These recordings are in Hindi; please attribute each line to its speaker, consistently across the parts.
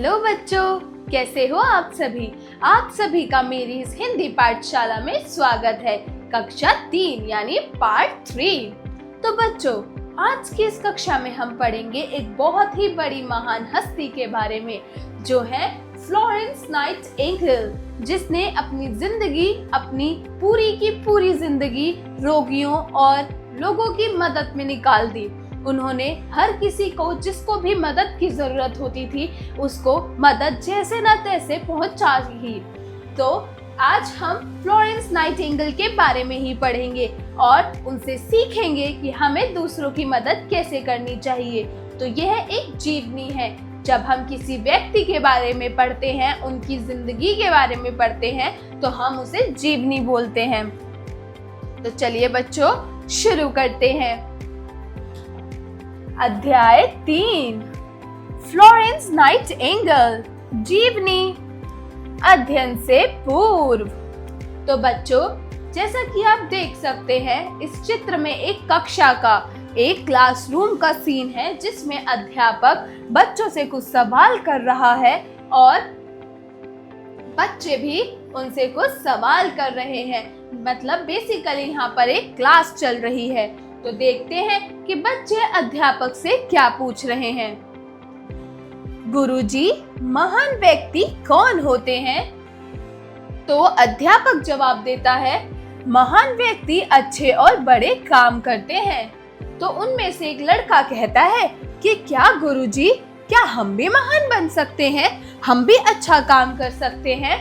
Speaker 1: हेलो बच्चों, कैसे हो आप सभी। आप सभी का मेरी इस हिंदी पाठशाला में स्वागत है। कक्षा 3 यानी पार्ट 3। तो बच्चों, आज की इस कक्षा में हम पढ़ेंगे एक बहुत ही बड़ी महान हस्ती के बारे में, जो है फ्लोरेंस नाइटिंगेल, जिसने अपनी पूरी की पूरी जिंदगी रोगियों और लोगों की मदद में निकाल दी। उन्होंने हर किसी को, जिसको भी मदद की जरूरत होती थी, उसको मदद जैसे न तैसे पहुंचा ही। तो आज हम फ्लोरेंस नाइटिंगेल के बारे में ही पढ़ेंगे और उनसे सीखेंगे कि हमें दूसरों की मदद कैसे करनी चाहिए। तो यह एक जीवनी है। जब हम किसी व्यक्ति के बारे में पढ़ते हैं, उनकी जिंदगी के बारे में पढ़ते हैं, तो हम उसे जीवनी बोलते हैं। तो चलिए बच्चों, शुरू करते हैं। अध्याय 3, फ्लोरेंस नाइटिंगेल, जीवनी, अध्ययन से पूर्व। तो बच्चों, जैसा कि आप देख सकते हैं, इस चित्र में एक कक्षा का, एक क्लासरूम का सीन है, जिसमें अध्यापक बच्चों से कुछ सवाल कर रहा है और बच्चे भी उनसे कुछ सवाल कर रहे हैं। मतलब बेसिकली यहाँ पर एक क्लास चल रही है। तो देखते हैं कि बच्चे अध्यापक से क्या पूछ रहे हैं। गुरुजी, महान व्यक्ति कौन होते हैं? तो अध्यापक जवाब देता है, महान व्यक्ति अच्छे और बड़े काम करते हैं। तो उनमें से एक लड़का कहता है कि क्या गुरुजी, क्या हम भी महान बन सकते हैं? हम भी अच्छा काम कर सकते हैं?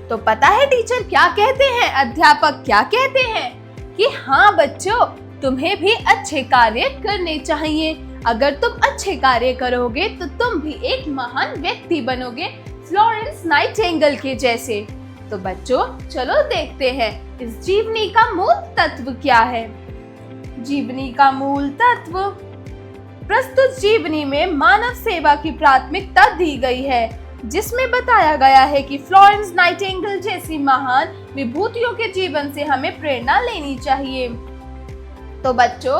Speaker 1: तो पता है टीचर क्या कहते हैं? अध्यापक क्या कहते हैं कि हाँ बच्चों, तुम्हें भी अच्छे कार्य करने चाहिए। अगर तुम अच्छे कार्य करोगे तो तुम भी एक महान व्यक्ति बनोगे, फ्लोरेंस नाइटिंगेल के जैसे। तो बच्चों, चलो देखते हैं इस जीवनी का मूल तत्व क्या है। जीवनी का मूल तत्व। प्रस्तुत जीवनी में मानव सेवा की प्राथमिकता दी गई है, जिसमें बताया गया है कि फ्लोरेंस नाइटिंगेल जैसी महान विभूतियों के जीवन से हमें प्रेरणा लेनी चाहिए। तो बच्चों,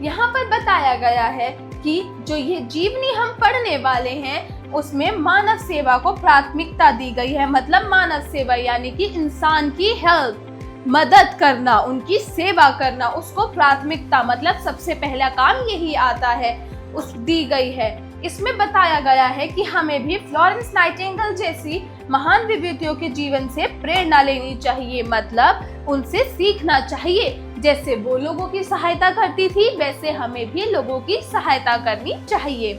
Speaker 1: यहाँ पर बताया गया है कि जो ये जीवनी हम पढ़ने वाले हैं, उसमें मानव सेवा को प्राथमिकता दी गई है। मतलब मानव सेवा यानी कि इंसान की हेल्प, मदद करना, उनकी सेवा करना, उसको प्राथमिकता, मतलब सबसे पहला काम यही आता है, उस दी गई है। इसमें बताया गया है कि हमें भी फ्लोरेंस नाइटिंगेल जैसी महान विभूतियों के जीवन से प्रेरणा लेनी चाहिए। मतलब उनसे सीखना चाहिए। जैसे वो लोगों की सहायता करती थी, वैसे हमें भी लोगों की सहायता करनी चाहिए।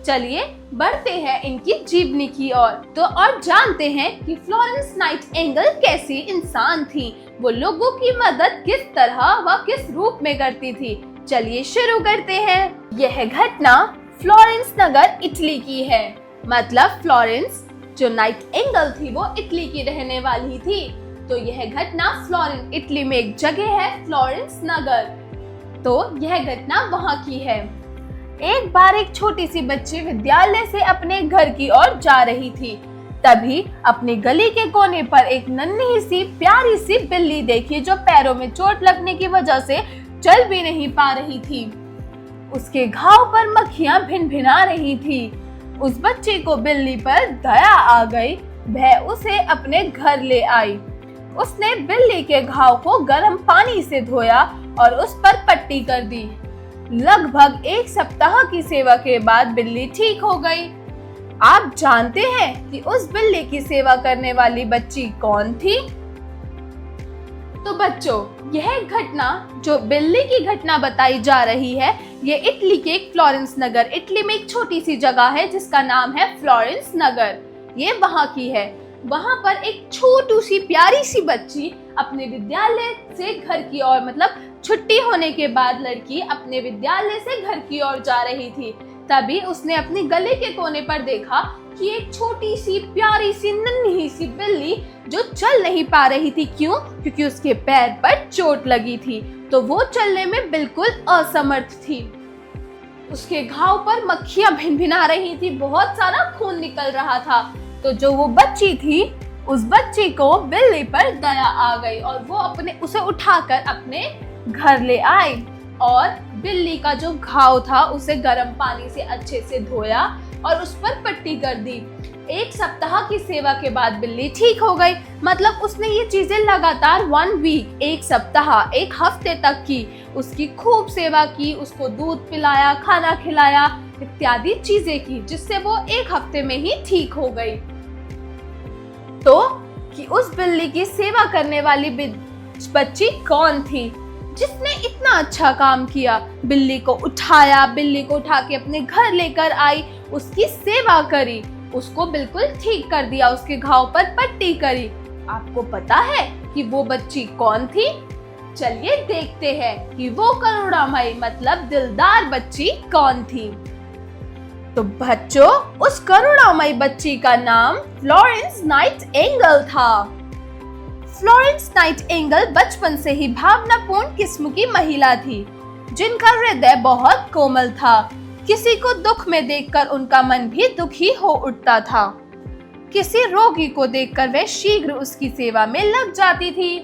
Speaker 1: चलिए बढ़ते हैं इनकी जीवनी की ओर। तो और जानते हैं कि फ्लोरेंस नाइटिंगेल कैसी इंसान थी, वो लोगों की मदद किस तरह व किस रूप में करती थी। चलिए शुरू करते हैं। यह घटना फ्लोरेंस नगर, इटली की है। मतलब फ्लोरेंस जो नाइटिंगेल थी, वो इटली की रहने वाली थी। तो यह घटना फ्लोरेंस, इटली में एक जगह है फ्लोरेंस नगर, तो यह घटना वहां की है। एक बार एक छोटी सी बच्ची विद्यालय से अपने घर की ओर जा रही थी। तभी अपनी गली के कोने पर एक नन्ही सी प्यारी सी बिल्ली देखी, जो पैरों में चोट लगने की वजह से चल भी नहीं पा रही थी। उसके घाव पर मक्खियां भिनभिना रही थी। उस बच्ची को बिल्ली पर दया आ गई। वह उसे अपने घर ले आई। उसने बिल्ली के घाव को गर्म पानी से धोया और उस पर पट्टी कर दी। लगभग 1 सप्ताह की सेवा के बाद बिल्ली ठीक हो गई। आप जानते हैं कि उस बिल्ली की सेवा करने वाली बच्ची कौन थी? तो बच्चों, यह घटना, जो बिल्ली की घटना बताई जा रही है, ये इटली के एक फ्लोरेंस नगर, इटली में एक छोटी सी जगह है जिसका नाम है फ्लोरेंस नगर। ये वहां की है। वहां पर एक छोटी सी प्यारी सी बच्ची अपने विद्यालय से घर की ओर, मतलब छुट्टी होने के बाद लड़की अपने विद्यालय से घर की ओर जा रही थी। तभी उसने अपनी गली के कोने पर देखा कि एक छोटी सी प्यारी सी नन्ही सी बिल्ली जो चल नहीं पा रही थी। क्यों? क्योंकि उसके पैर पर चोट लगी थी, तो वो चलने में बिल्कुल असमर्थ थी। उसके घाव पर मक्खियां भिनभिना रही थी, बहुत सारा खून निकल रहा था। तो जो वो बच्ची थी, उस बच्ची को बिल्ली पर दया आ गई और वो उसे उठाकर अपने घर ले आई और बिल्ली का जो घाव था उसे गर्म पानी से अच्छे से धोया और उस पर पट्टी कर दी। 1 सप्ताह की सेवा के बाद बिल्ली ठीक हो गई। मतलब उसने ये चीजें लगातार 1 वीक, 1 सप्ताह, 1 हफ्ते तक की। उसकी खूब सेवा की, उसको दूध पिलाया, खाना खिलाया, इत्यादि चीजें की, जिससे वो 1 हफ्ते में ही ठीक हो गई। तो कि उस बिल्ली की सेवा करने वाली बच्ची कौन थी जिसने इतना अच्छा काम किया? बिल्ली को उठाया, बिल्ली को उठा के अपने घर लेकर आई, उसकी सेवा करी, उसको बिल्कुल ठीक कर दिया, उसके घाव पर पट्टी करी। आपको पता है कि वो बच्ची कौन थी? चलिए देखते हैं कि वो करुणामयी मतलब दिलदार बच्ची कौन थी। तो बच्चों, उस करुणामयी बच्ची का नाम फ्लोरेंस नाइटिंगेल था। फ्लोरेंस नाइटिंगेल बचपन से ही भावनापूर्ण किस्म की महिला थी, जिनका हृदय बहुत कोमल था। किसी को दुख में देखकर उनका मन भी दुखी हो उठता था। किसी रोगी को देखकर वह शीघ्र उसकी सेवा में लग जाती थी।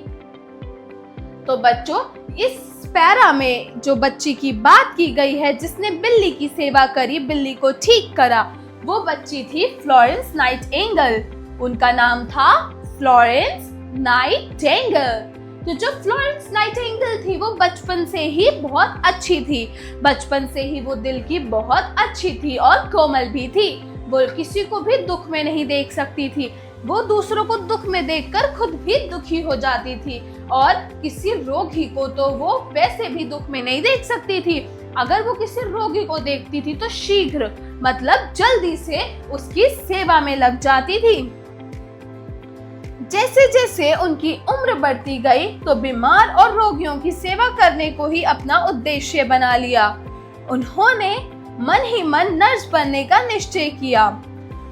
Speaker 1: तो बच्चों, इस पैरा में जो बच्ची की बात की गई है, जिसने बिल्ली की सेवा करी, बिल्ली को ठीक करा, वो बच्ची थी फ्लोरेंस नाइटिंगेल। उनका नाम था फ्लोरेंस नाइटिंगेल। तो जो फ्लोरेंस नाइटिंगेल थी वो बचपन से ही बहुत अच्छी थी। बचपन से ही वो दिल की बहुत अच्छी थी और कोमल भी थी। वो किसी को भी दुख में नहीं देख सकती थी। वो दूसरों को दुख में देखकर खुद भी दुखी हो जाती थी और किसी रोगी को तो वो वैसे भी दुख में नहीं देख सकती थी। अगर वो किसी रोगी को देखती थी तो शीघ्र मतलब जल्दी से उसकी सेवा में लग जाती थी। जैसे जैसे उनकी उम्र बढ़ती गई तो बीमार और रोगियों की सेवा करने को ही अपना उद्देश्य बना लिया। उन्होंने मन ही मन नर्स बनने का निश्चय किया।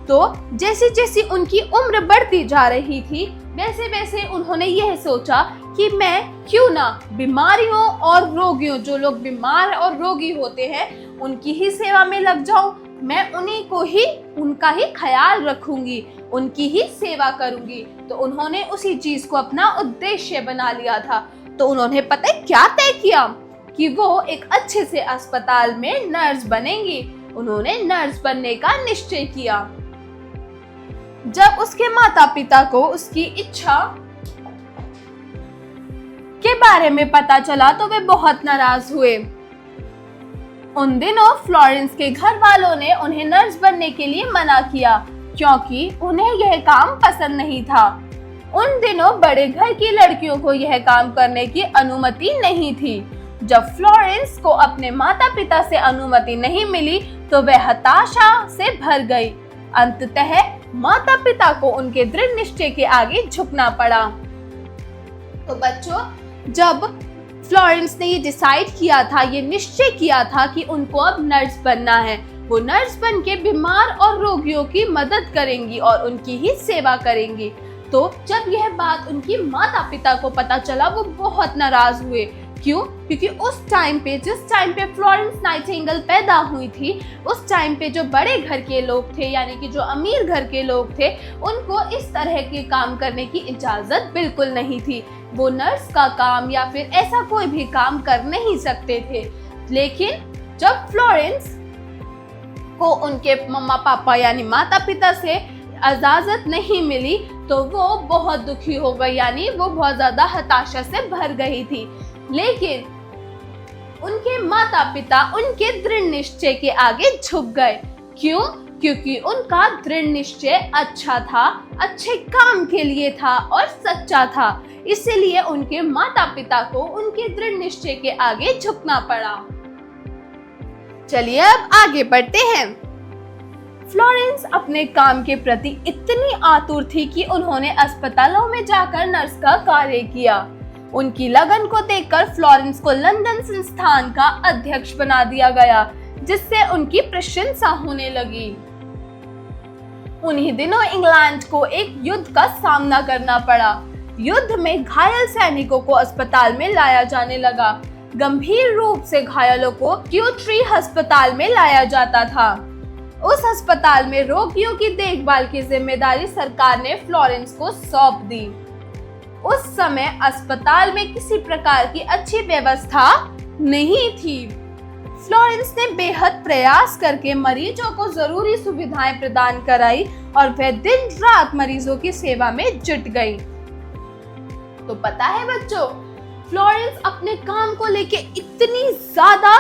Speaker 1: तो जैसे जैसे उनकी उम्र बढ़ती जा रही थी, वैसे वैसे उन्होंने यह सोचा कि मैं क्यों ना बीमारियों और रोगियों, जो लोग बीमार और रोगी होते हैं, उनकी ही सेवा में लग जाऊं। मैं उन्हीं को ही, उनका ही ख्याल रखूंगी, उनकी ही सेवा करूंगी। तो उन्होंने उसी चीज को अपना उद्देश्य बना लिया था। तो उन्होंने पता है क्या तय किया कि वो एक अच्छे से अस्पताल में नर्स बनेंगी। उन्होंने नर्स बनने का निश्चय किया। जब उसके माता पिता को उसकी इच्छा के बारे में पता चला तो वे बहुत नाराज हुए। उन दिनों फ्लोरेंस के घर वालों ने उन्हें नर्स बनने के लिए मना किया, क्योंकि उन्हें यह काम पसंद नहीं था। उन दिनों बड़े घर की लड़कियों को यह काम करने की अनुमति नहीं थी। जब फ्लोरेंस को अपने माता पिता से अनुमति नहीं मिली तो वह हताशा से भर गई। अंततः माता पिता को उनके दृढ़ निश्चय के आगे झुकना पड़ा। तो बच्चों, जब फ्लोरेंस ने ये डिसाइड किया था, ये निश्चय किया था कि उनको अब नर्स बनना है, वो नर्स बन के बीमार और रोगियों की मदद करेंगी और उनकी ही सेवा करेंगी। तो जब यह बात उनकी माता पिता को पता चला, वो बहुत नाराज हुए। क्यों? क्योंकि उस टाइम पे, जिस टाइम पे फ्लोरेंस नाइटिंगेल पैदा हुई थी, उस टाइम पे जो बड़े घर के लोग थे, यानी कि जो अमीर घर के लोग थे, उनको इस तरह के काम करने की इजाजत बिल्कुल नहीं थी। वो नर्स का काम या फिर ऐसा कोई भी काम कर नहीं सकते थे। लेकिन जब फ्लोरेंस को उनके मम्मा पापा यानी माता पिता से इजाजत नहीं मिली तो वो बहुत दुखी हो गई, यानी वो बहुत ज्यादा हताशा से भर गई थी। लेकिन उनके माता पिता उनके दृढ़ निश्चय के आगे झुक गए। क्यों? क्योंकि उनका दृढ़ निश्चय अच्छा था, अच्छे काम के लिए था और सच्चा था। इसीलिए उनके माता पिता को उनके दृढ़ निश्चय के आगे झुकना पड़ा। चलिए अब आगे बढ़ते हैं। फ्लोरेंस अपने काम के प्रति इतनी आतुर थी कि उन्होंने अस्पतालों में जाकर नर्स का कार्य किया। उनकी लगन को देखकर फ्लोरेंस को लंदन संस्थान का अध्यक्ष बना दिया गया, जिससे उनकी प्रशंसा होने लगी। उन्हीं दिनों इंग्लैंड को एक युद्ध का सामना करना पड़ा। युद्ध में घायल सैनिकों को अस्पताल में लाया जाने लगा। गंभीर रूप से घायलों को क्यूट्री अस्पताल में लाया जाता था। उस अस्पताल में रोगियों की देखभाल की जिम्मेदारी सरकार ने फ्लोरेंस को सौंप दी। उस समय अस्पताल में किसी प्रकार की अच्छी व्यवस्था नहीं थी। फ्लोरेंस ने बेहद प्रयास करके मरीजों को जरूरी सुविधाएं प्रदान कराई और वह दिन रात मरीजों की सेवा में जुट गई। तो पता है बच्चों, फ्लोरेंस अपने काम को लेके इतनी ज्यादा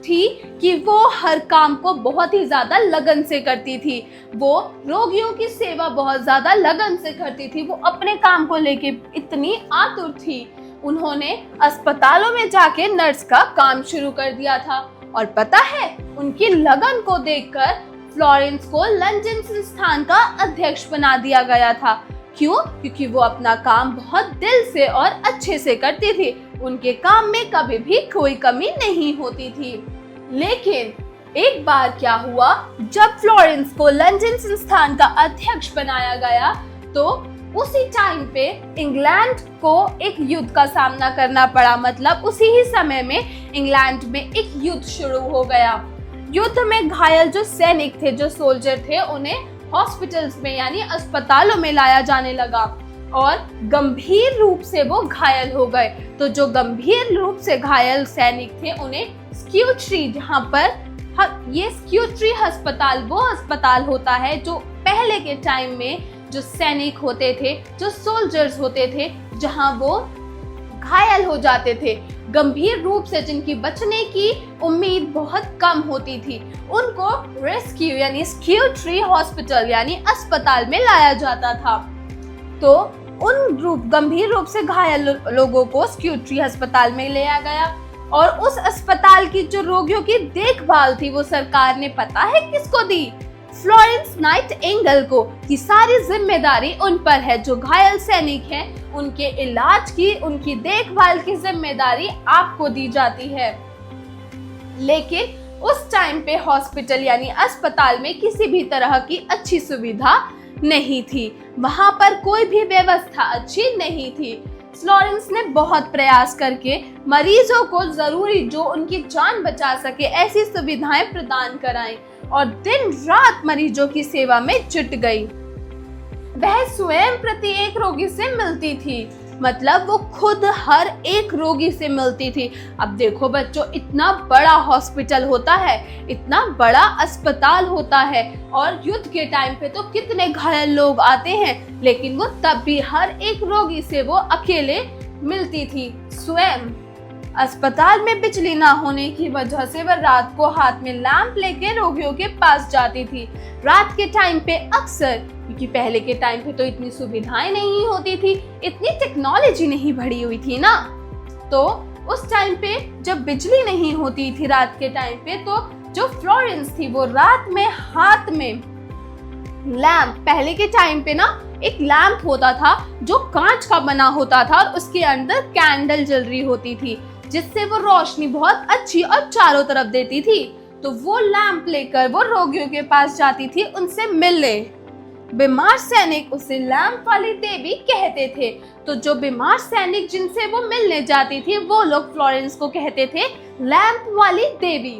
Speaker 1: थी कि वो हर काम को बहुत ही ज्यादा लगन से करती थी। वो रोगियों की सेवा बहुत ज्यादा लगन से करती थी। वो अपने काम को लेके इतनी आतुर थी। उन्होंने अस्पतालों में जाके नर्स का काम शुरू कर दिया था और पता है, उनकी लगन को देखकर फ्लोरेंस को लंदन संस्थान का अध्यक्ष बना दिया गया था। क्यों? क्योंकि वो अपना काम बहुत दिल से और अच्छे से करती थी। उनके काम में कभी भी कोई कमी नहीं होती थी। लेकिन एक बार क्या हुआ, जब फ्लोरेंस को लंदन संस्थान का अध्यक्ष बनाया गया तो उसी टाइम पे इंग्लैंड को एक युद्ध का सामना करना पड़ा। मतलब उसी ही समय में इंग्लैंड में एक युद्ध शुरू हो गया। युद्ध में घायल जो सैनिक थे, जो सोल्जर थे, उन्हें हॉस्पिटल्स में यानी अस्पतालों में लाया जाने लगा और गंभीर रूप से वो घायल हो गए। तो जो गंभीर रूप से घायल सैनिक थे उन्हें स्क्यूट्री, जहाँ पर ये स्क्यूट्री अस्पताल वो अस्पताल होता है जो पहले के टाइम में जो सैनिक होते थे, जो सोल्जर्स होते थे, जहाँ वो घायल हो जाते थे गंभीर रूप से, जिनकी बचने की उम्मीद बहुत कम होती थी, उनको रेस्क्यू यानी स्क्यूट्री हॉस्पिटल यानी अस्पताल में लाया जाता था। तो उन गंभीर रूप से घायल लोगों को स्क्यूट्री अस्पताल में ले आया गया और उस अस्पताल की जो रोगियों की देखभाल थी वो सरकार ने पता है किसको दी? फ्लोरेंस नाइटिंगेल को, कि सारी जिम्मेदारी उन पर है। जो घायल सैनिक हैं उनके इलाज की, उनकी देखभाल की जिम्मेदारी आपको दी जाती है। लेकिन उस टाइम पे हॉस्पिटल यानी अस्पताल में किसी भी तरह की अच्छी सुविधा नहीं थी। वहां पर कोई भी व्यवस्था अच्छी नहीं थी। फ्लोरेंस ने बहुत प्रयास करके मरीजों को जरूरी, जो उनकी जान बचा सके, ऐसी सुविधाएं प्रदान कराई और दिन रात मरीजों की सेवा में जुट गई। वह स्वयं प्रत्येक रोगी से मिलती थी। मतलब वो खुद हर एक रोगी से मिलती थी। अब देखो बच्चों, इतना बड़ा हॉस्पिटल होता है, इतना बड़ा अस्पताल होता है और युद्ध के टाइम पे तो कितने घायल लोग आते हैं, लेकिन वो तब भी हर एक रोगी से वो अकेले मिलती थी स्वयं। अस्पताल में बिजली ना होने की वजह से वह रात को हाथ में लैंप लेके रोगियों के पास जाती थी। रात के टाइम पे अक्सर, क्योंकि पहले के टाइम पे तो इतनी सुविधाएं नहीं होती थी, इतनी टेक्नोलॉजी नहीं बढ़ी हुई थी ना, तो उस टाइम पे जब बिजली नहीं होती थी रात के टाइम पे, तो जो फ्लोरेंस थी वो रात में हाथ में लैंप, पहले के टाइम पे ना एक लैंप होता था जो कांच का बना होता था और उसके अंदर कैंडल जल रही होती थी, जिससे वो रोशनी बहुत अच्छी और चारों तरफ देती थी। तो वो लैंप लेकर वो रोगियों के पास जाती थी उनसे मिलने। बीमार सैनिक उसे लैंप वाली देवी कहते थे। तो जो बीमार सैनिक जिनसे वो मिलने जाती थी वो लोग फ्लोरेंस को कहते थे लैंप वाली देवी।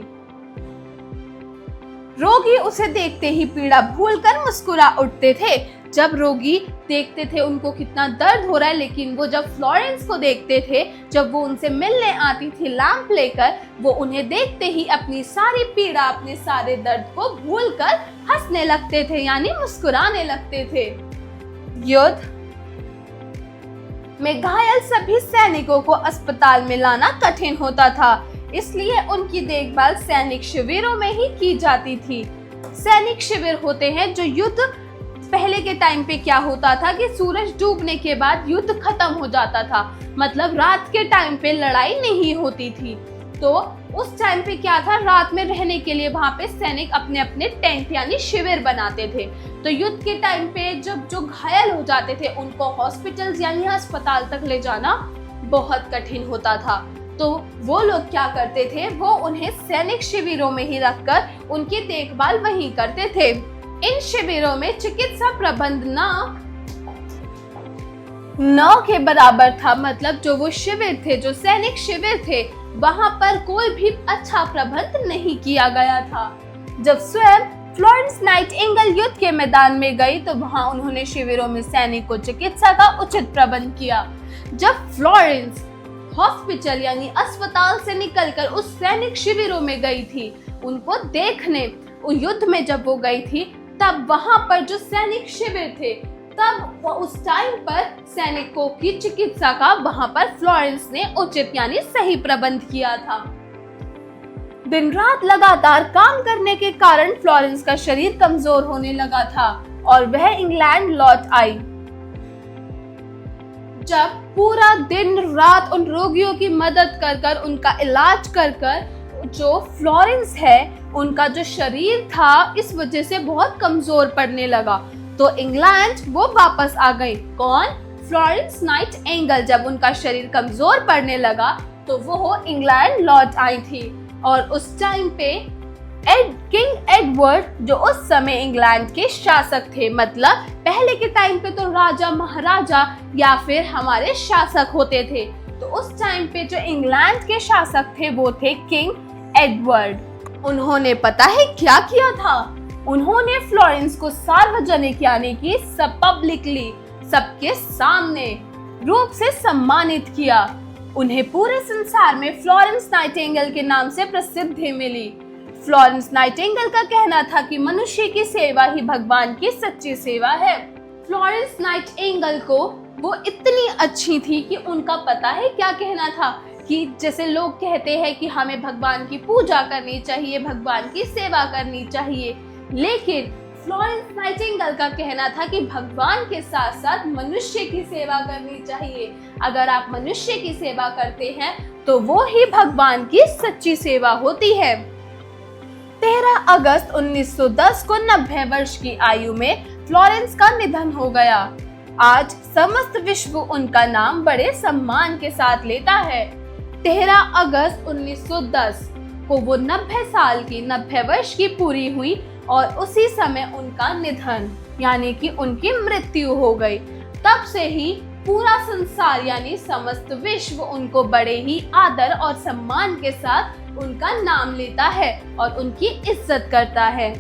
Speaker 1: रोगी उसे देखते ही पीड़ा भूलकर मुस्कुरा उठते थे। जब रोगी देखते थे उनको कितना दर्द हो रहा है, लेकिन वो जब फ्लोरेंस को देखते थे, जब वो उनसे मिलने आती थी लैंप लेकर, वो उन्हें देखते ही अपनी सारी पीड़ा, अपने सारे दर्द को भूलकर हंसने लगते थे यानी मुस्कुराने लगते थे। युद्ध में घायल सभी सैनिकों को अस्पताल में लाना कठिन होता था, इसलिए उनकी देखभाल सैनिक शिविरों में ही की जाती थी। सैनिक शिविर होते हैं जो युद्ध, पहले के टाइम पे क्या होता था कि सूरज डूबने के बाद युद्ध खत्म हो जाता था। मतलब रात के टाइम पे लड़ाई नहीं होती थी। तो उस टाइम पे क्या था, रात में रहने के लिए वहां पे सैनिक अपने अपने टेंट यानी शिविर बनाते थे। तो युद्ध के टाइम पे जब जो घायल हो जाते थे उनको हॉस्पिटल्स यानी अस्पताल तक ले जाना बहुत कठिन होता था। तो वो लोग क्या करते थे, वो उन्हें सैनिक शिविरों में ही रखकर उनकी देखभाल वहीं करते थे। इन शिविरों में चिकित्सा प्रबंध न के बराबर था। मतलब जो वो शिविर थे, जो सैनिक शिविर थे, वहां पर कोई भी अच्छा प्रबंध नहीं किया गया था। जब स्वयं फ्लोरेंस नाइटिंगेल युद्ध के मैदान में गई तो वहां उन्होंने शिविरों में सैनिक को चिकित्सा का उचित प्रबंध किया। जब फ्लोरेंस हॉस्पिटल यानी अस्पताल से निकलकर उस सैनिक शिविरों में गई थी, उनको देखने। युद्ध में जब वो गई थी तब वहां पर जो सैनिक शिविर थे, तब उस टाइम पर सैनिकों की चिकित्सा का वहां पर फ्लोरेंस ने उचित यानी सही प्रबंध किया था। दिन रात लगातार काम करने के कारण फ्लोरेंस का शरीर कमजोर होने लगा था और वह इंग्लैंड लौट आई। जब पूरा दिन रात उन रोगियों की मदद कर उनका इलाज कर जो फ्लोरेंस है, उनका जो शरीर था इस वजह से बहुत कमजोर पड़ने लगा, तो इंग्लैंड वो वापस आ गई। कौन? Florence Nightingale. जब उनका शरीर कमजोर पड़ने लगा तो वो इंग्लैंड लौट आई थी और उस टाइम पे किंग एडवर्ड जो उस समय इंग्लैंड के शासक थे, मतलब पहले के टाइम पे तो राजा महाराजा या फिर हमारे शासक होते थे, तो उस टाइम पे जो इंग्लैंड के शासक थे वो थे किंग एडवर्ड। उन्होंने पता है क्या किया था? उन्होंने फ्लोरेंस को सार्वजनिक यानी कि पब्लिकली सबके सामने रूप से सम्मानित किया। उन्हें पूरे संसार में फ्लोरेंस नाइटिंगेल के नाम से प्रसिद्धि मिली। फ्लोरेंस नाइटिंगेल का कहना था कि मनुष्य की सेवा ही भगवान की सच्ची सेवा है। फ्लोरेंस नाइटिंगेल को वो इतनी अच्छी थी कि उनका पता है क्या कहना था, कि जैसे लोग कहते हैं कि हमें भगवान की पूजा करनी चाहिए, भगवान की सेवा करनी चाहिए, लेकिन फ्लोरेंस नाइटिंगेल का कहना था कि भगवान के साथ साथ मनुष्य की सेवा करनी चाहिए। अगर आप मनुष्य की सेवा करते हैं तो वो ही भगवान की सच्ची सेवा होती है। 13 अगस्त 1910 को 90 वर्ष की आयु में फ्लोरेंस का निधन हो गया। आज समस्त विश्व उनका नाम बड़े सम्मान के साथ लेता है। 13 अगस्त 1910 को वो 90 साल की 90 वर्ष की पूरी हुई और उसी समय उनका निधन यानी कि उनकी मृत्यु हो गई। तब से ही पूरा संसार यानी समस्त विश्व उनको बड़े ही आदर और सम्मान के साथ उनका नाम लेता है और उनकी इज्जत करता है।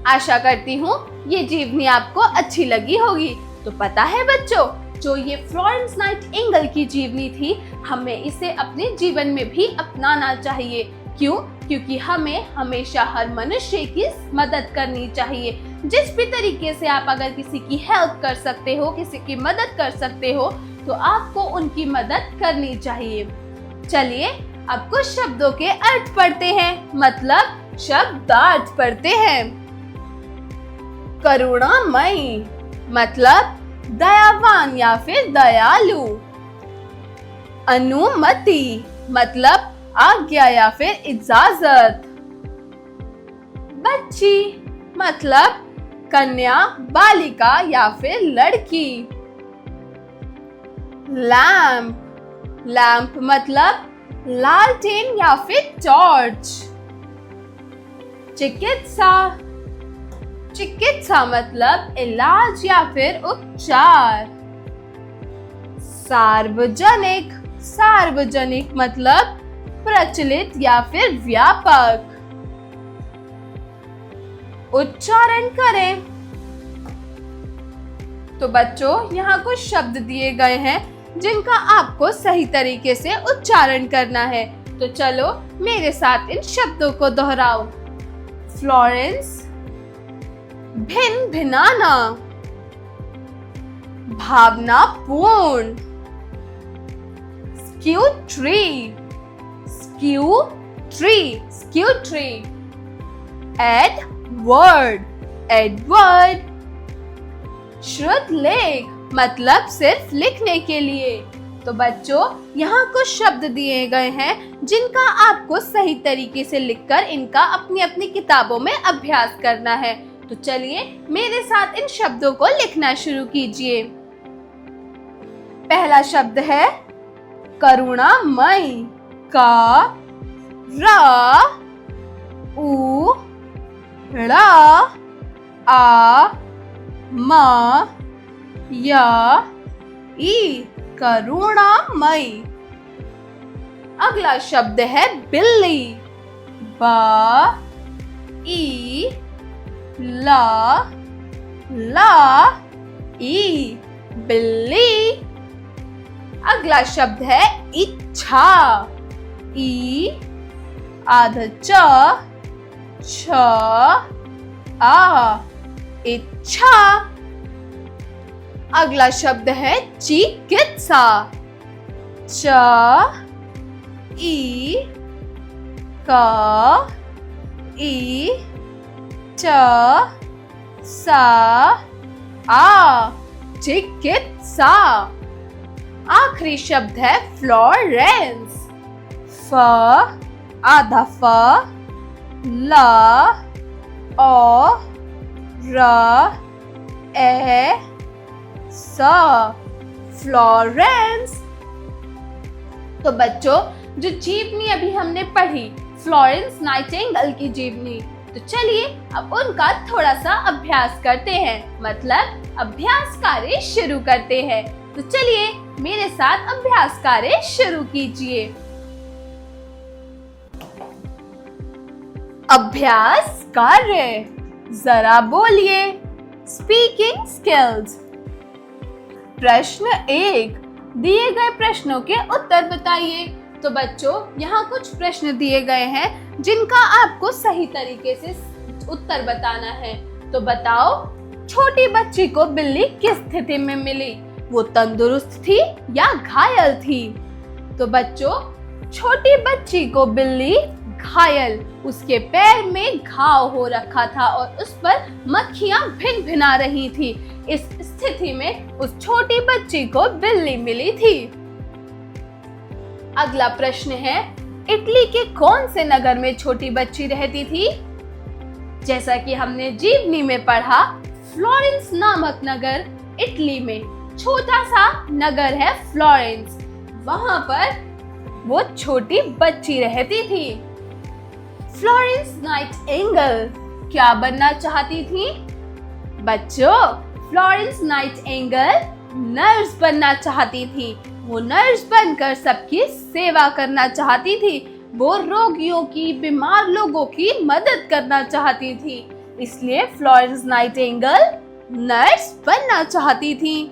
Speaker 1: आशा करती हूँ ये जीवनी आपको अच्छी लगी होगी। तो पता है बच्चों, जो ये फ्लोरेंस नाइटिंगेल की जीवनी थी, हमें इसे अपने जीवन में भी अपनाना चाहिए। क्यों? क्योंकि हमें हमेशा हर मनुष्य की मदद करनी चाहिए। जिस भी तरीके से आप अगर किसी की हेल्प कर सकते हो, किसी की मदद कर सकते हो, तो आपको उनकी मदद करनी चाहिए। चलिए अब कुछ शब्दों के अर्थ पढ़ते हैं, मतलब शब्दार्थ पढ़ते हैं। करुणामयी मतलब दयावान या फिर दयालु। अनुमति मतलब आज्ञा या फिर इजाजत। बच्ची मतलब कन्या, बालिका या फिर लड़की। लैंप मतलब लालटेन या फिर टॉर्च। चिकित्सा मतलब इलाज या फिर उपचार। सार्वजनिक मतलब प्रचलित या फिर व्यापक। उच्चारण करें। तो बच्चों यहाँ कुछ शब्द दिए गए हैं जिनका आपको सही तरीके से उच्चारण करना है। तो चलो मेरे साथ इन शब्दों को दोहराओ। फ्लोरेंस, भिन्न भिनाना, भावनापूर्ण। स्क्यूट्री। एडवर्ड। श्रुत लेख मतलब सिर्फ लिखने के लिए। तो बच्चों यहाँ कुछ शब्द दिए गए हैं जिनका आपको सही तरीके से लिखकर इनका अपनी अपनी किताबों में अभ्यास करना है। तो चलिए मेरे साथ इन शब्दों को लिखना शुरू कीजिए। पहला शब्द है करुणामयी। का रा उ ड़ा आ मा या ई करुणामयी। अगला शब्द है बिल्ली। बा ई ला ई बिल्ली। अगला शब्द है इच्छा। ई आधा च छ आ इच्छा। अगला शब्द है चिकित्सा। च ई क ई च सा आ चिकित्सा। आखिरी शब्द है फ्लोरेंस। फ आधा फ ल ओ र ए स फ्लोरेंस। तो बच्चों, जो जीवनी अभी हमने पढ़ी फ्लोरेंस नाइटिंगेल की जीवनी, तो चलिए अब उनका थोड़ा सा अभ्यास करते हैं, मतलब अभ्यास कार्य शुरू करते हैं। तो चलिए मेरे साथ अभ्यास कार्य शुरू कीजिए। अभ्यास कार्य, जरा बोलिए। Speaking skills. प्रश्न 1, दिए गए प्रश्नों के उत्तर बताइए। तो बच्चों, यहाँ कुछ प्रश्न दिए गए हैं जिनका आपको सही तरीके से उत्तर बताना है। तो बताओ, छोटी बच्ची को बिल्ली किस स्थिति में मिली? वो तंदुरुस्त थी या घायल थी? तो बच्चों, छोटी बच्ची को बिल्ली घायल, उसके पैर में घाव हो रखा था और उस पर मक्खियां भिन-भिना रही थी। इस स्थिति में उस छोटी बच्ची को बिल्ली मिली थी। अगला प्रश्न है, इटली के कौन से नगर में छोटी बच्ची रहती थी? जैसा कि हमने जीवनी में पढ़ा, फ्लोरेंस नामक नगर इटली में छोटा सा नगर है फ्लोरेंस, वहां पर वो छोटी बच्ची रहती थी। फ्लोरेंस नाइटिंगेल क्या बनना चाहती थी? बच्चों, फ्लोरेंस नाइटिंगेल नर्स बनना चाहती थी। वो नर्स बनकर सबकी सेवा करना चाहती थी। वो रोगियों की, बीमार लोगों की मदद करना चाहती थी। इसलिए फ्लोरेंस नाइटिंगेल नर्स बनना चाहती थी।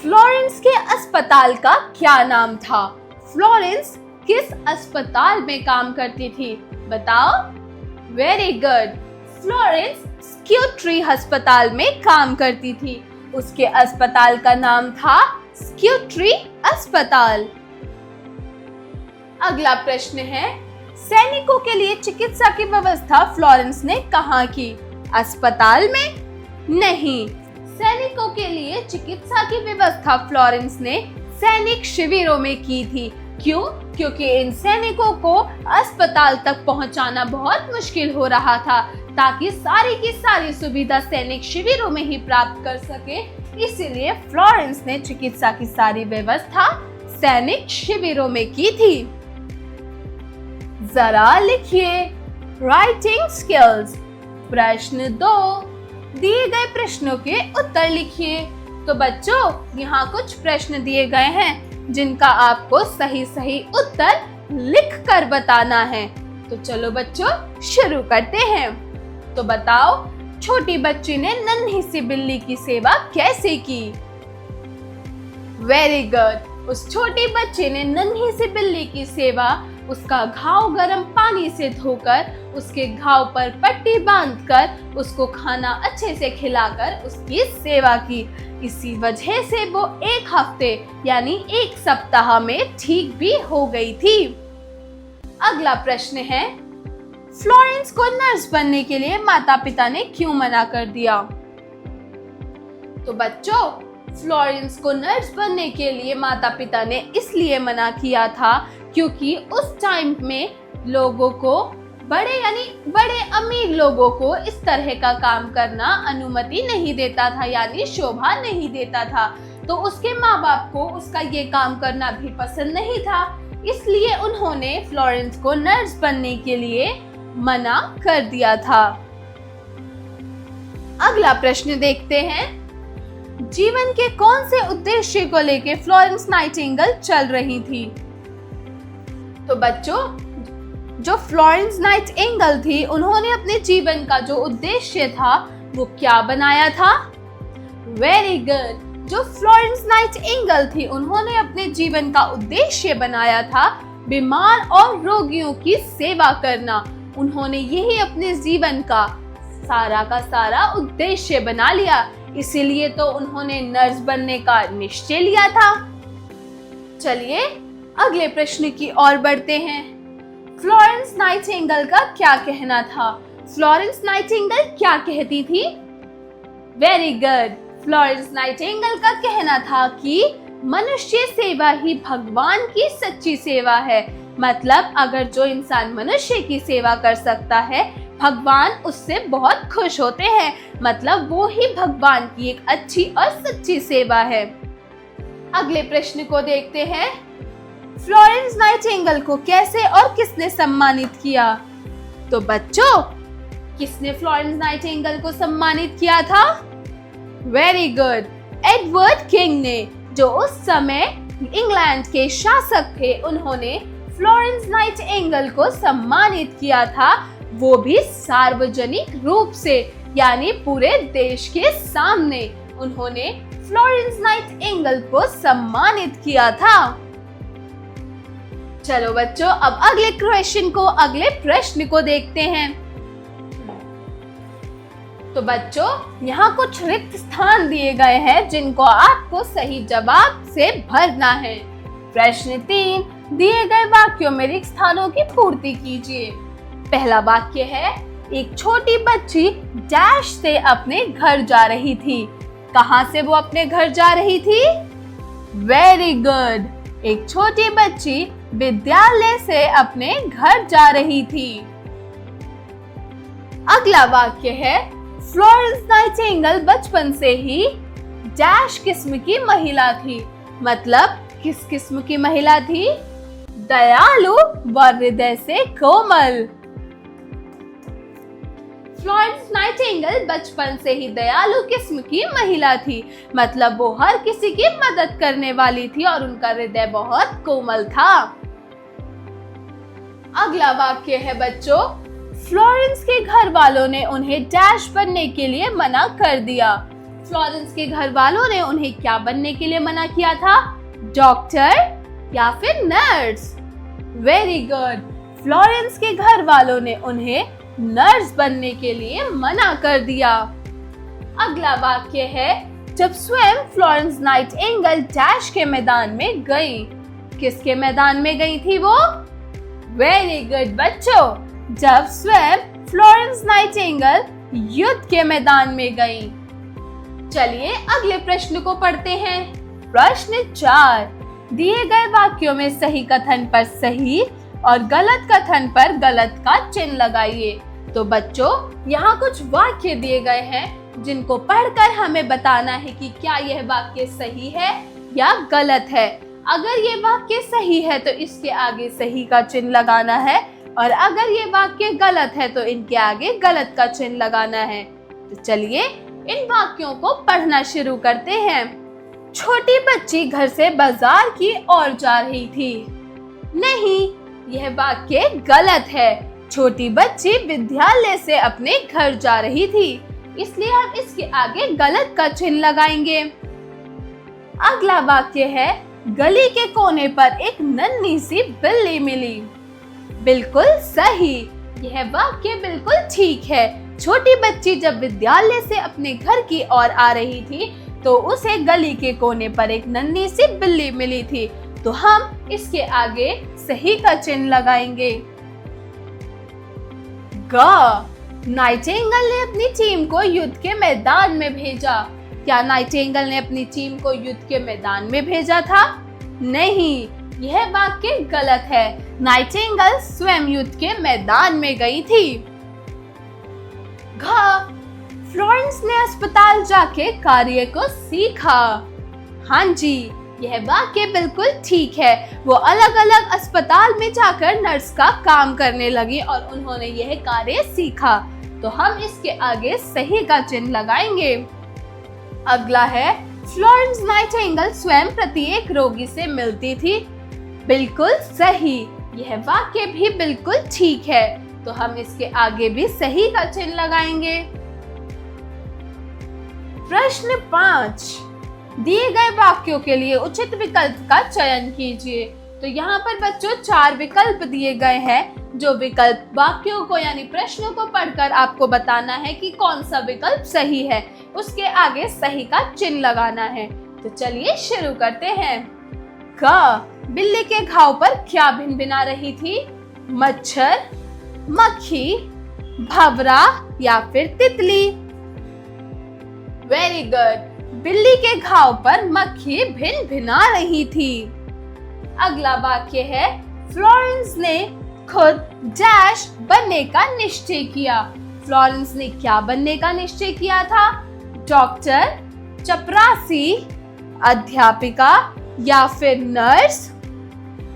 Speaker 1: फ्लोरेंस के अस्पताल का क्या नाम था? फ्लोरेंस किस अस्पताल में काम करती थी? बताओ। Very good. फ्लोरेंस स्क्यूट्री अस्पताल में काम करती थी। उसके अस्पताल का नाम था स्क्यूट्री अस्पताल। अगला प्रश्न है, सैनिकों के लिए चिकित्सा की व्यवस्था फ्लोरेंस ने कहाँ की? अस्पताल में? नहीं, सैनिकों के लिए चिकित्सा की व्यवस्था फ्लोरेंस ने सैनिक शिविरों में की थी। क्यों? क्योंकि इन सैनिकों को अस्पताल तक पहुंचाना बहुत मुश्किल हो रहा था, ताकि सारी की सारी सुविधा सैनिक शिविरों में ही प्राप्त कर सके। इसीलिए फ्लोरेंस ने चिकित्सा की सारी व्यवस्था सैनिक शिविरों में की थी। जरा लिखिए राइटिंग स्किल्स। प्रश्न 2, दिए गए प्रश्नों के उत्तर लिखिए। तो बच्चों, यहाँ कुछ प्रश्न दिए गए हैं जिनका आपको सही सही उत्तर लिखकर बताना है। तो चलो बच्चों, शुरू करते हैं। तो बताओ, छोटी बच्ची ने नन्ही सी बिल्ली की सेवा कैसे की? Very good. उस छोटी बच्ची ने नन्ही सी बिल्ली की सेवा उसका घाव गर्म पानी से धोकर, उसके घाव पर पट्टी बांधकर, उसको खाना अच्छे से खिलाकर उसकी सेवा की। इसी वजह से वो 1 हफ्ते यानी 1 सप्ताह में ठीक भी हो गई थी। अगला प्रश्न है, फ्लोरेंस को नर्स बनने के लिए माता पिता ने क्यों मना कर दिया? तो बच्चों, फ्लोरेंस को नर्स बनने के लिए माता पिता ने इसलिए मना किया था क्योंकि उस टाइम में लोगों को, बड़े अमीर लोगों को इस तरह का काम करना अनुमति नहीं देता था, यानी शोभा नहीं देता था। तो उसके माँ बाप को उसका ये काम करना भी पसंद नहीं था, इसलिए उन्होंने फ्लोरेंस को नर्स बनने के लिए मना कर दिया था। अगला प्रश्न देखते हैं, जीवन के कौन से उद्देश्य को लेकर फ्लोरेंस नाइटिंगेल चल रही थी? तो बच्चों, जो फ्लोरेंस नाइटिंगेल थी, उन्होंने अपने जीवन का जो उद्देश्य था वो क्या बनाया था? Very good. जो फ्लोरेंस नाइटिंगेल थी, उन्होंने अपने जीवन का उद्देश्य बनाया था बीमार और रोगियों की सेवा करना। उन्होंने यही अपने जीवन का सारा उद्देश्य बना लिया, इसीलिए तो उन्होंने नर्स बनने का निश्चय लिया था। चलिए अगले प्रश्न की ओर बढ़ते हैं। फ्लोरेंस नाइटिंगेल का क्या कहना था? फ्लोरेंस नाइटिंगेल क्या कहती थी? Very good. फ्लोरेंस नाइटिंगेल का कहना था कि मनुष्य सेवा ही भगवान की सच्ची सेवा है। मतलब अगर जो इंसान मनुष्य की सेवा कर सकता है, भगवान उससे बहुत खुश होते हैं। मतलब वो ही भगवान की एक अच्छी और सच्ची सेवा है। अगले प्रश्न को देखते हैं। फ्लोरेंस नाइटिंगेल को कैसे और किसने सम्मानित किया? तो बच्चों, किसने फ्लोरेंस नाइटिंगेल को सम्मानित किया था? वेरी गुड, एडवर्ड किंग ने, जो उस समय इंग्लैंड के शासक थे। उन्होंने फ्लोरेंस नाइटिंगेल को सम्मानित किया था, वो भी सार्वजनिक रूप से, यानी पूरे देश के सामने उन्होंने फ्लोरेंस नाइटिंगेल को सम्मानित किया था। चलो बच्चों, अब अगले प्रश्न को देखते हैं। तो बच्चों, यहाँ कुछ रिक्त स्थान दिए गए हैं जिनको आपको सही जवाब से भरना है। प्रश्न 3, दिए गए वाक्यों में रिक्त स्थानों की पूर्ति कीजिए। पहला वाक्य है, एक छोटी बच्ची डैश से अपने घर जा रही थी। कहाँ से वो अपने घर जा रही थी? वेरी गुड, एक छोटी बच्ची विद्यालय से अपने घर जा रही थी। अगला वाक्य है, फ्लोरेंस नाइटिंगेल बचपन से ही डैश किस्म की महिला थी। मतलब किस किस्म की महिला थी? दयालु व हृदय से कोमल। फ्लोरेंस नाइटिंगेल बचपन से ही दयालु किस्म की महिला थी। मतलब वो हर किसी की मदद करने वाली थी और उनका हृदय बहुत कोमल था। अगला वाक्य है बच्चों, फ्लोरेंस के घर वालों ने उन्हें डैश बनने के लिए मना कर दिया। फ्लोरेंस के घर वालों ने उन्हें क्या बनने के लिए मना किया था? डॉक्टर या फिर नर्स? वेरी गुड, फ्लोरेंस के घर वालों ने उन्हें नर्स बनने के लिए मना कर दिया। अगला वाक्य है, जब स्वयं फ्लोरेंस नाइटिंगेल डैश के मैदान में गई। किसके मैदान में गई थी वो? वेरी गुड बच्चों, जब स्वयं फ्लोरेंस नाइटिंगेल युद्ध के मैदान में गई। चलिए अगले प्रश्न को पढ़ते हैं। प्रश्न 4, दिए गए वाक्यों में सही कथन पर सही और गलत कथन पर गलत का चिन्ह लगाइए। तो बच्चों, यहाँ कुछ वाक्य दिए गए हैं जिनको पढ़कर हमें बताना है कि क्या यह वाक्य सही है या गलत है। अगर ये वाक्य सही है तो इसके आगे सही का चिन्ह लगाना है, और अगर ये वाक्य गलत है तो इनके आगे गलत का चिन्ह लगाना है। तो चलिए इन वाक्यों को पढ़ना शुरू करते हैं। छोटी बच्ची घर से बाजार की ओर जा रही थी। नहीं, यह वाक्य गलत है। छोटी बच्ची विद्यालय से अपने घर जा रही थी, इसलिए हम इसके आगे गलत का चिन्ह लगाएंगे। अगला वाक्य है, गली के कोने पर एक नन्ही सी बिल्ली मिली। बिल्कुल सही, यह वाक्य बिल्कुल ठीक है। छोटी बच्ची जब विद्यालय से अपने घर की ओर आ रही थी तो उसे गली के कोने पर एक नन्ही सी बिल्ली मिली थी, तो हम इसके आगे सही का चिन्ह लगाएंगे। नाइटिंगेल ने अपनी टीम को युद्ध के मैदान में भेजा। क्या नाइटिंगेल ने अपनी टीम को युद्ध के मैदान में भेजा था? नहीं, यह वाक्य गलत है। नाइटिंगेल स्वयं युद्ध के मैदान में गई थी। फ्लोरेंस ने अस्पताल जाके कार्य को सीखा। हाँ जी, यह वाक्य बिल्कुल ठीक है। वो अलग अलग अस्पताल में जाकर नर्स का काम करने लगी और उन्होंने यह कार्य सीखा, तो हम इसके आगे सही का चिन्ह लगाएंगे। अगला है, फ्लोरेंस नाइटिंगेल स्वयं प्रत्येक रोगी से मिलती थी। बिल्कुल सही, यह वाक्य भी बिल्कुल ठीक है, तो हम इसके आगे भी सही का चिन्ह लगाएंगे। प्रश्न 5, दिए गए वाक्यों के लिए उचित विकल्प का चयन कीजिए। तो यहाँ पर बच्चों 4 विकल्प दिए गए हैं, जो विकल्प वाक्यों को यानी प्रश्नों को पढ़कर आपको बताना है कि कौन सा विकल्प सही है, उसके आगे सही का चिन्ह लगाना है। तो चलिए शुरू करते हैं। क, बिल्ली के घाव पर क्या भिनभिना रही थी? मच्छर, मक्खी, भंवरा या फिर तितली? वेरी गुड, बिल्ली के घाव पर मक्खी भिनभिना रही थी। अगला वाक्य है, फ्लोरेंस ने खुद डैश बनने का निश्चय किया। फ्लोरेंस ने क्या बनने का निश्चय किया था? डॉक्टर, चपरासी, अध्यापिका या फिर नर्स?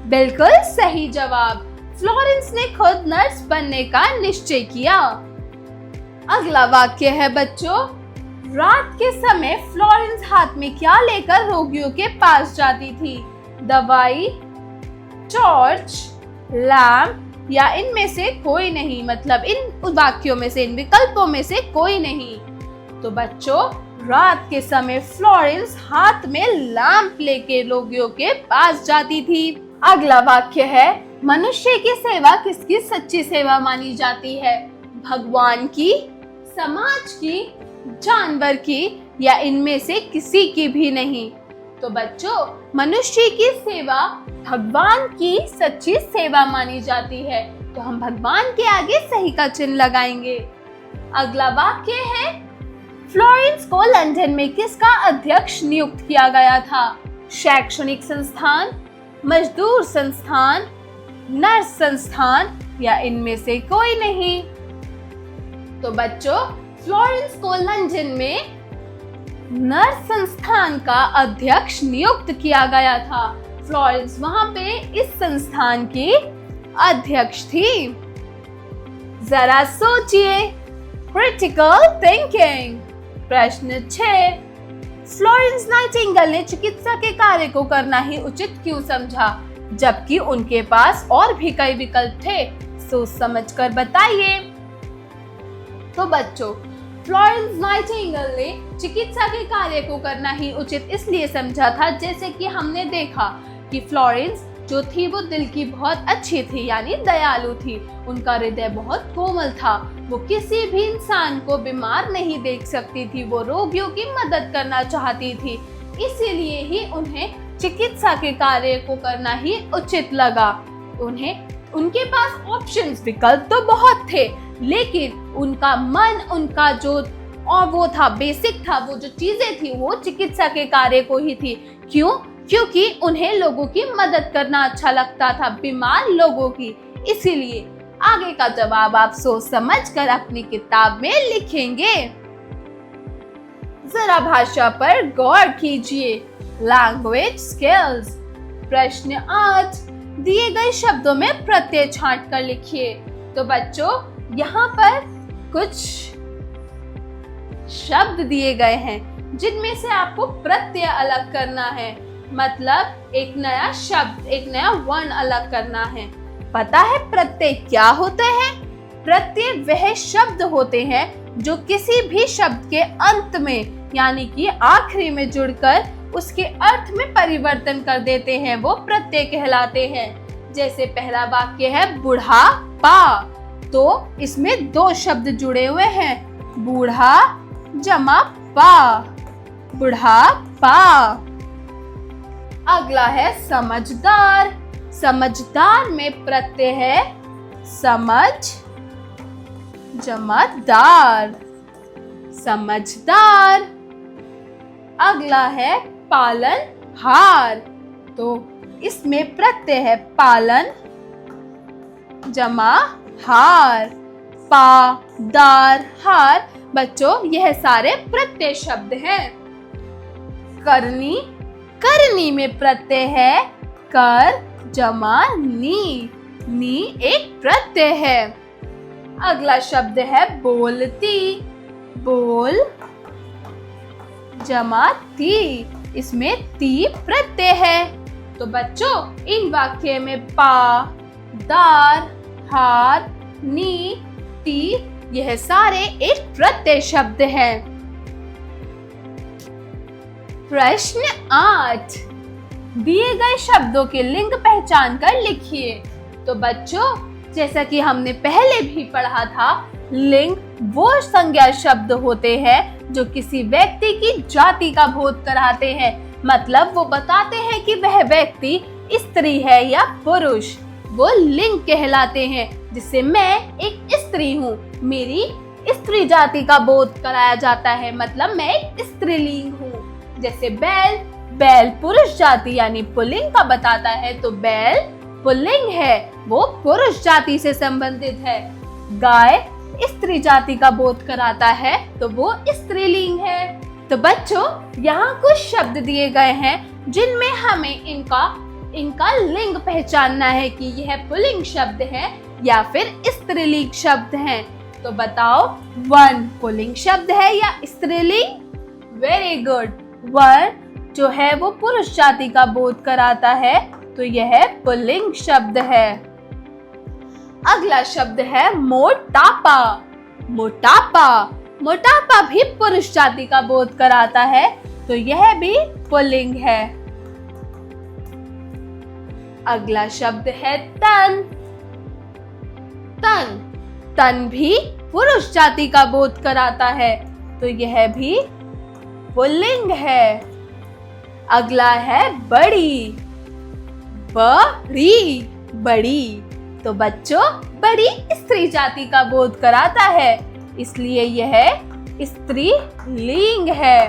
Speaker 1: बिल्कुल सही जवाब, फ्लोरेंस ने खुद नर्स बनने का निश्चय किया। अगला वाक्य है बच्चों, रात के समय फ्लोरेंस हाथ में क्या लेकर रोगियों के पास जाती थी? दवाई, टॉर्च, लैम्प या इनमें से कोई नहीं? मतलब इन वाक्यों में से, इन विकल्पों में से कोई नहीं। तो बच्चों, रात के समय फ्लोरेंस हाथ में लैम्प लेके रोगियों के पास जाती थी। अगला वाक्य है, मनुष्य की सेवा किसकी सच्ची सेवा मानी जाती है? भगवान की, समाज की, जानवर की या इनमें से किसी की भी नहीं? तो बच्चों, मनुष्य की सेवा भगवान की सच्ची सेवा मानी जाती है, तो हम भगवान के आगे सही का चिन्ह लगाएंगे। अगला वाक्य है, फ्लोरेंस को लंदन में किसका अध्यक्ष नियुक्त किया गया था? शैक्षणिक संस्थान, मजदूर संस्थान, नर्स संस्थान या इनमें से कोई नहीं? तो बच्चों, फ्लोरेंस को लंदन में नर्स संस्थान का अध्यक्ष नियुक्त किया गया था। फ्लोरेंस वहां पे इस संस्थान की अध्यक्ष थी। जरा सोचिए, क्रिटिकल थिंकिंग। प्रश्न 6, फ्लोरेंस नाइटिंगेल ने चिकित्सा के कार्य को करना ही उचित क्यों समझा, जबकि उनके पास और भी कई विकल्प थे? सोच समझकर बताइए। तो बच्चों, फ्लोरेंस नाइटिंगेल ने चिकित्सा के कार्य को करना ही उचित इसलिए समझा था, जैसे कि हमने देखा कि फ्लोरेंस जो थी वो दिल की बहुत अच्छी थी, यानी दयालु थी। उनका हृदय बहुत कोमल था। वो किसी भी इंसान को बीमार नहीं देख सकती थी, वो रोगियों की मदद करना चाहती थी। इसीलिए ही उन्हें चिकित्सा के कार्य को करना ही उचित लगा। उनके पास ऑप्शंस, विकल्प तो बहुत थे, लेकिन उनका मन, उनका जो और वो था, बेसिक था, वो जो चीजें थी वो चिकित्सा के कार्य को ही थी। क्यों? क्योंकि उन्हें लोगों की मदद करना अच्छा लगता था, बीमार लोगों की। इसीलिए आगे का जवाब आप सोच समझकर अपनी किताब में लिखेंगे। जरा भाषा पर गौर कीजिए। Language skills. प्रश्न 8, दिए गए शब्दों में प्रत्यय छांट कर लिखिए। तो बच्चों, यहाँ पर कुछ शब्द दिए गए हैं जिनमें से आपको प्रत्यय अलग करना है। मतलब एक नया शब्द, एक नया वर्ण अलग करना है। पता है प्रत्यय क्या होते हैं? प्रत्यय वह शब्द होते हैं जो किसी भी शब्द के अंत में यानी कि आखिरी में जुड़कर उसके अर्थ में परिवर्तन कर देते हैं, वो प्रत्यय कहलाते हैं। जैसे पहला वाक्य है बुढ़ापा, तो इसमें 2 शब्द जुड़े हुए हैं, बूढ़ा जमा पा, बुढ़ापा। अगला है समझदार। समझदार में प्रत्यय है समझ जमा दार, समझदार। अगला है पालनहार, तो इसमें प्रत्यय है पालन जमा हार, पा दार हार। बच्चों, यह सारे प्रत्यय शब्द हैं। करनी, करनी में प्रत्यय है कर जमा नी, नी एक प्रत्यय है। अगला शब्द है बोलती, बोल जमा ती, इसमें ती प्रत्यय है। तो बच्चों, इन वाक्य में पा, दार, हार, नी, ती, यह सारे एक प्रत्यय शब्द हैं। प्रश्न 8, दिए गए शब्दों के लिंग पहचान कर लिखिए। तो बच्चों, जैसा कि हमने पहले भी पढ़ा था, लिंग वो संज्ञा शब्द होते हैं जो किसी व्यक्ति की जाति का बोध कराते हैं। मतलब वो बताते हैं कि वह व्यक्ति स्त्री है या पुरुष। वो लिंग कहलाते हैं। जिससे मैं एक स्त्री हूँ, मेरी स्त्री जाति का बोध कराया जाता है, मतलब मैं एक स्त्रीलिंग हूँ। जैसे बैल, बैल पुरुष जाति यानी पुल्लिंग का बताता है, तो बैल पुल्लिंग है, वो पुरुष जाति से संबंधित है। गाय स्त्री जाति का बोध कराता है, तो वो स्त्रीलिंग है। तो बच्चों, यहाँ कुछ शब्द दिए गए हैं जिनमें हमें इनका लिंग पहचानना है कि यह पुल्लिंग शब्द है या फिर स्त्रीलिंग शब्द है। तो बताओ, वन पुल्लिंग शब्द है या स्त्रीलिंग? Very good. वन जो है वो पुरुष जाति का बोध कराता है, तो यह पुल्लिंग शब्द है। अगला शब्द है मोटापा। मोटापा, मोटापा भी पुरुष जाति का बोध कराता है, तो यह भी पुल्लिंग है। अगला शब्द है तन। तन, तन भी पुरुष जाति का बोध कराता है, तो यह भी पुल्लिंग है। अगला है बड़ी। बड़ी, बड़ी, तो बच्चों, बड़ी स्त्री जाति का बोध कराता है, इसलिए यह स्त्रीलिंग है।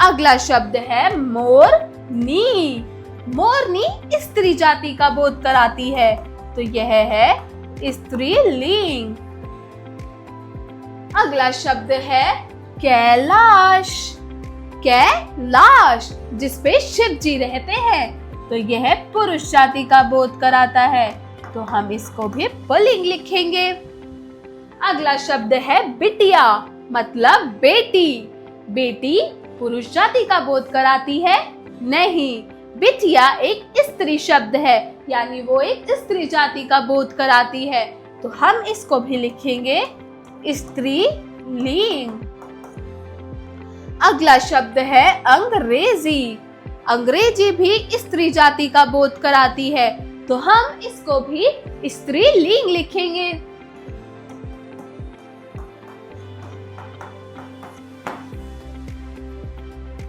Speaker 1: अगला शब्द है मोरनी। मोरनी स्त्री जाति का बोध कराती है, तो यह है स्त्रीलिंग। अगला शब्द है कैलाश। कैलाश जिसपे शिव जी रहते हैं, तो यह पुरुष जाति का बोध कराता है, तो हम इसको भी पुल्लिंग लिखेंगे। अगला शब्द है बिटिया, मतलब बेटी। बेटी पुरुष जाति का बोध कराती है? नहीं, बिटिया एक स्त्री शब्द है, यानी वो एक स्त्री जाति का बोध कराती है, तो हम इसको भी लिखेंगे स्त्रीलिंग। अगला शब्द है अंग्रेजी। अंग्रेजी भी स्त्री जाति का बोध कराती है, तो हम इसको भी स्त्रीलिंग लिखेंगे।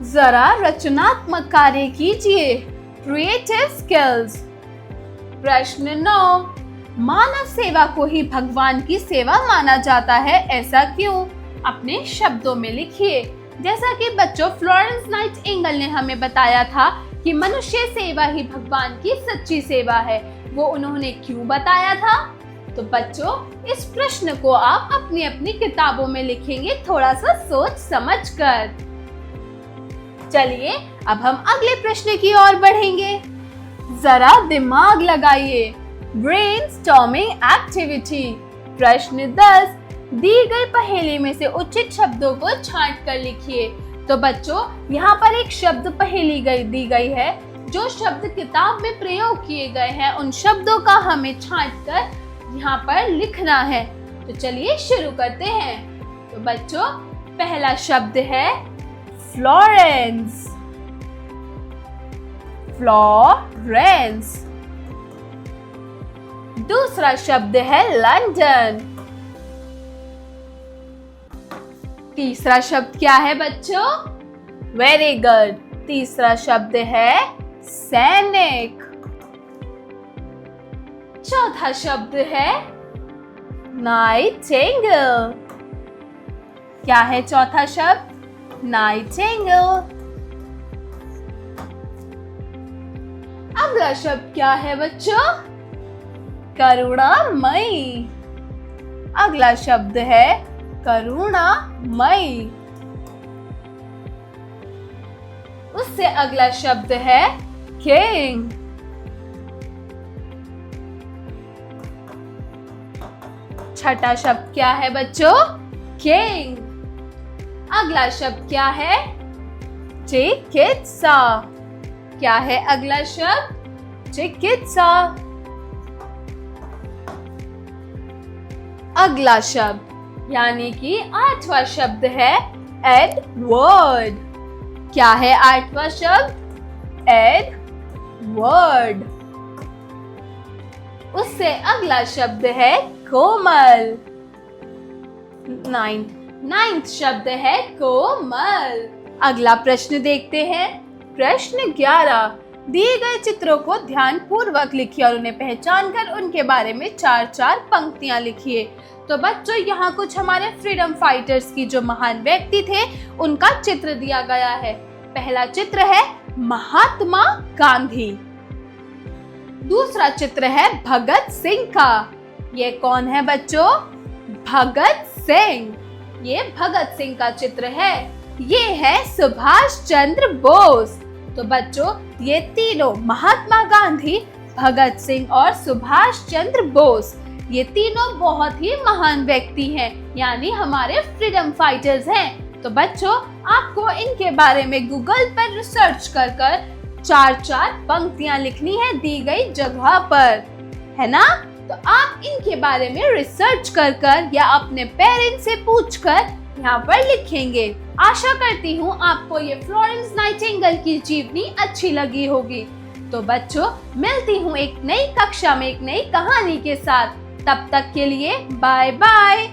Speaker 1: जरा रचनात्मक कार्य कीजिए, क्रिएटिव स्किल्स। प्रश्न 9, मानव सेवा को ही भगवान की सेवा माना जाता है, ऐसा क्यों? अपने शब्दों में लिखिए। जैसा कि बच्चों, फ्लोरेंस नाइटिंगेल ने हमें बताया था कि मनुष्य सेवा ही भगवान की सच्ची सेवा है। वो उन्होंने क्यों बताया था? तो बच्चों, इस प्रश्न को आप अपनी अपनी किताबों में लिखेंगे, थोड़ा सा सोच समझ कर। चलिए अब हम अगले प्रश्न की ओर बढ़ेंगे। जरा दिमाग लगाइए, ब्रेनस्टॉर्मिंग एक्टिविटी। प्रश्न 10, दी गई पहेली में से उचित शब्दों को छांट कर लिखिए। तो बच्चों, यहाँ पर एक शब्द पहेली दी गई है, जो शब्द किताब में प्रयोग किए गए हैं, उन शब्दों का हमें छांट कर यहाँ पर लिखना है। तो चलिए शुरू करते हैं। तो बच्चों, पहला शब्द है फ्लोरेंस। फ्लोरेंस। दूसरा शब्द है लंदन। तीसरा शब्द क्या है बच्चों? वेरी गुड, तीसरा शब्द है सैनिक। चौथा शब्द है नाइटिंगेल। क्या है चौथा शब्द? नाइटिंगेल। अगला शब्द क्या है बच्चों? करुणामयी। अगला शब्द है करुणामयी। उससे अगला शब्द है किंग। छठा शब्द क्या है बच्चों? किंग। अगला शब्द क्या है? चिकित्सा। क्या है अगला शब्द? चिकित्सा। अगला शब्द यानी कि आठवां शब्द है एडवर्ड। क्या है आठवां शब्द? एडवर्ड। उससे अगला शब्द है कोमल। नाइन्थ शब्द है कोमल। अगला प्रश्न देखते हैं। प्रश्न 11, दिए गए चित्रों को ध्यान पूर्वक लिखिए और उन्हें पहचान कर उनके बारे में 4-4 पंक्तियां लिखिए। तो बच्चों, यहाँ कुछ हमारे फ्रीडम फाइटर्स की जो महान व्यक्ति थे उनका चित्र दिया गया है। पहला चित्र है महात्मा गांधी। दूसरा चित्र है भगत सिंह का। ये कौन है बच्चों? भगत सिंह। ये भगत सिंह का चित्र है। ये है सुभाष चंद्र बोस। तो बच्चों, ये तीनों महात्मा गांधी, भगत सिंह और सुभाष चंद्र बोस, ये तीनों बहुत ही महान व्यक्ति हैं, यानी हमारे फ्रीडम फाइटर्स हैं। तो बच्चों, आपको इनके बारे में गूगल पर रिसर्च कर 4-4 पंक्तियां लिखनी है दी गई जगह पर, है ना? तो आप इनके बारे में रिसर्च कर या अपने पेरेंट्स से पूछकर यहाँ पर लिखेंगे। आशा करती हूँ आपको ये फ्लोरेंस नाइटिंगेल की जीवनी अच्छी लगी होगी। तो बच्चों, मिलती हूँ एक नई कक्षा में एक नई कहानी के साथ। तब तक के लिए बाय बाय।